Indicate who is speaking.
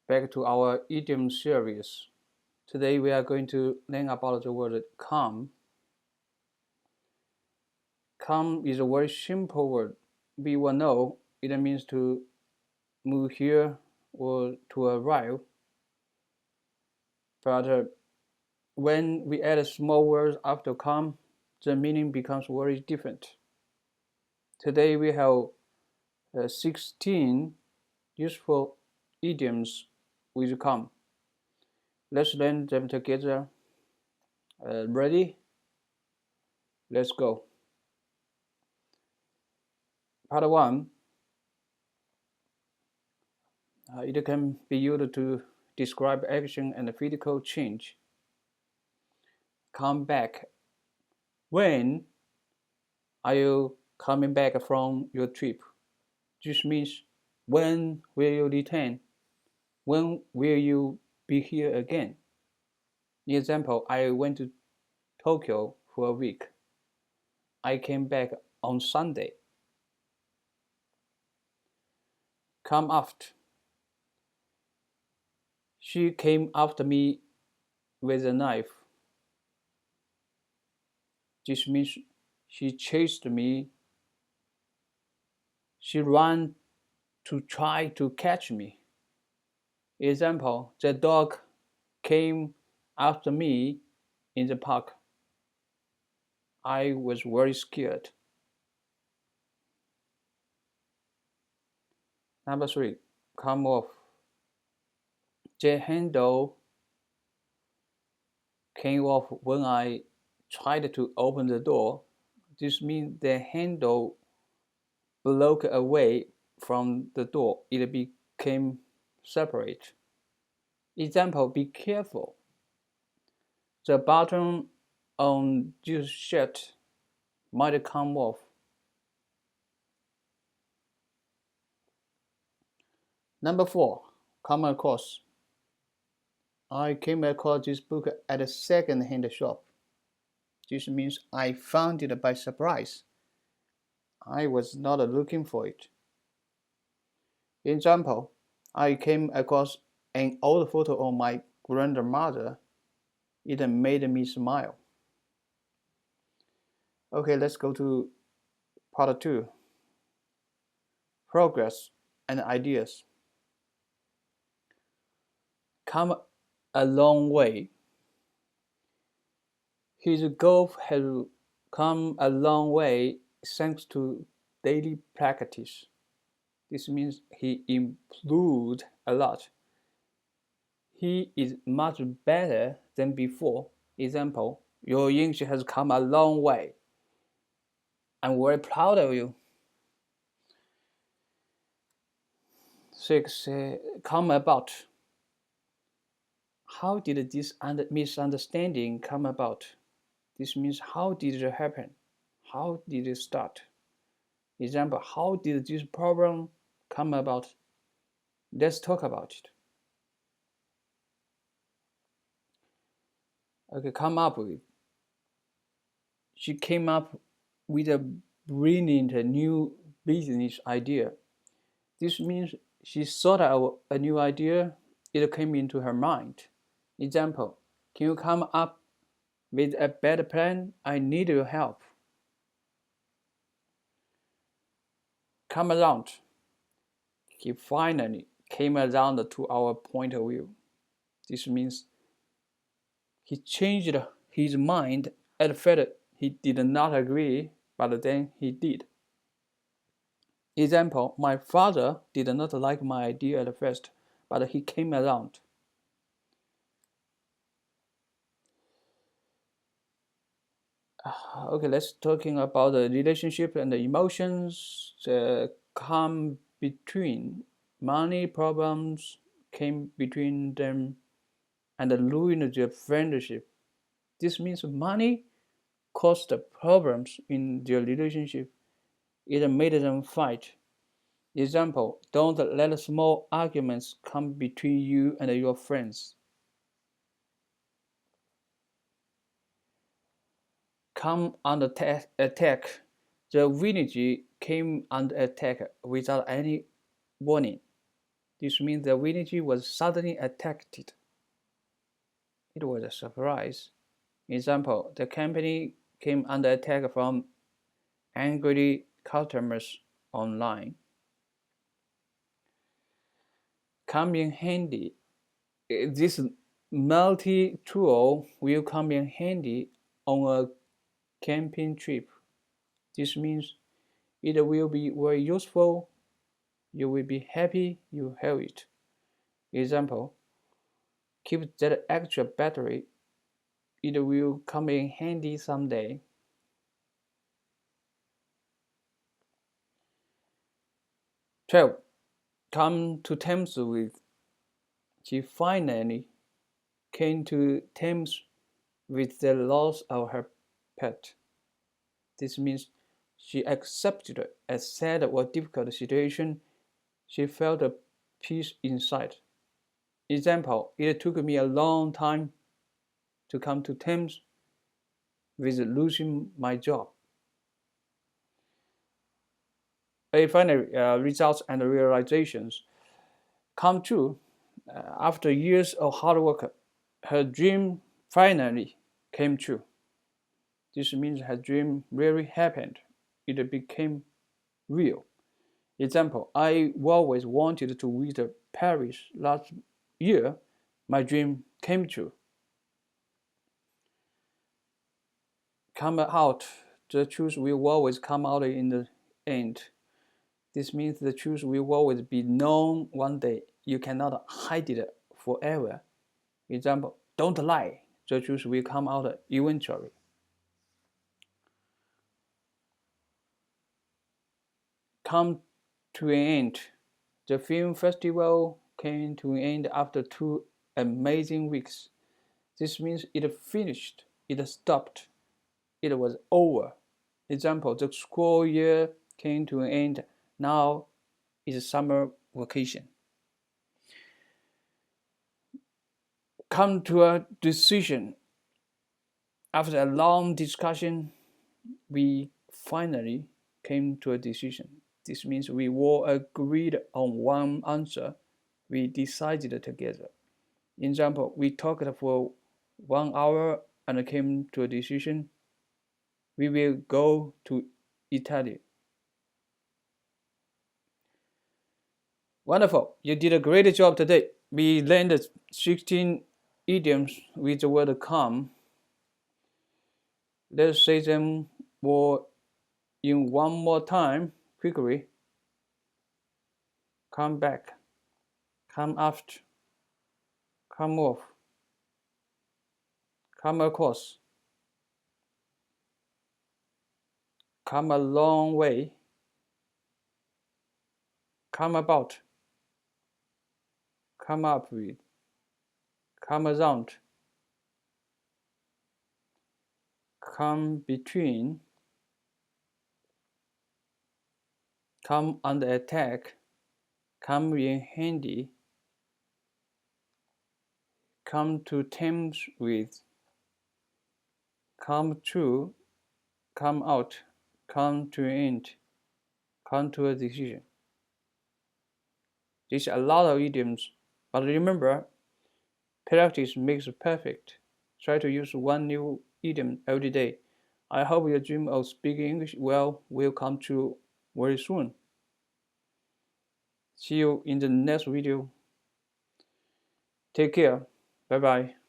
Speaker 1: Back to our idiom series. Today we are going to learn about the word come. Come is a very simple word. We will know it means to move here or to arrive. But when we add small words after come, the meaning becomes very different. Today we have 16 useful idioms with come. Let's learn them together. Ready? Let's go. Part 1. It can be used to describe action and physical change. Come back. When are you coming back from your trip? This means when will you return? When will you be here again? Example, I went to Tokyo for a week. I came back on Sunday. Come after. She came after me with a knife. This means she chased me. She ran to try to catch me. Example, the dog came after me in the park. I was very scared. Number 3, come off. The handle came off when I tried to open the door. This means the handle broke away from the door. It became separate. Example, be careful. The button on this shirt might come off. Number 4, come across. I came across this book at a second-hand shop. This means I found it by surprise. I was not looking for it. Example, I came across an old photo of my grandmother. It made me smile. Okay, let's go to part 2. Progress and ideas. Come a long way. His golf has come a long way thanks to daily practice. This means he improved a lot. He is much better than before. Example, your English has come a long way. I'm very proud of you. 6. Come about. How did this misunderstanding come about? This means how did it happen? How did it start? Example, how did this problem come about? Let's talk about it. Okay, come up with. She came up with a brilliant new business idea. This means she thought of a new idea. It came into her mind. Example, can you come up with a better plan? I need your help. Come around. He finally came around to our point of view. This means he changed his mind. At first, he did not agree, but then he did. Example, my father did not like my idea at first, but he came around. Okay, let's talking about the relationship and the emotions come between. Money problems came between them and ruined their friendship. This means money caused problems in their relationship. It made them fight. Example, don't let small arguments come between you and your friends. Come under attack. The village came under attack without any warning. This means the village was suddenly attacked. It was a surprise. Example, the company came under attack from angry customers online. Come in handy. This multi-tool will come in handy on a camping trip. This means it will be very useful. You will be happy you have it. Example, keep that extra battery. It will come in handy someday. 12. Come to terms with. She finally came to terms with the loss of her pet. This means she accepted a sad or difficult situation. She felt a peace inside. Example, it took me a long time to come to terms with losing my job. Finally, results and realizations come true. After years of hard work, her dream finally came true. This means her dream really happened. It became real. Example, I always wanted to visit Paris last year. My dream came true. Come out. The truth will always come out in the end. This means the truth will always be known one day. You cannot hide it forever. Example, don't lie. The truth will come out eventually. Come to an end. The film festival came to an end after 2 amazing weeks. This means it finished, it stopped, it was over. Example, the school year came to an end. Now is summer vacation. Come to a decision. After a long discussion, we finally came to a decision. This means we all agreed on one answer. We decided together. Example, we talked for 1 hour and came to a decision. We will go to Italy. Wonderful. You did a great job today. We learned 16 idioms with the word come. Let's say them more in one more time quickly. Come back, come after, come off, come across, come a long way, come about, come up with, come around, come between, come under attack, come in handy, come to terms with, come true, come out, come to an end, come to a decision. There's a lot of idioms, but remember, practice makes perfect. Try to use one new idiom every day. I hope your dream of speaking English well will come true very soon. See you in the next video. Take care. Bye bye.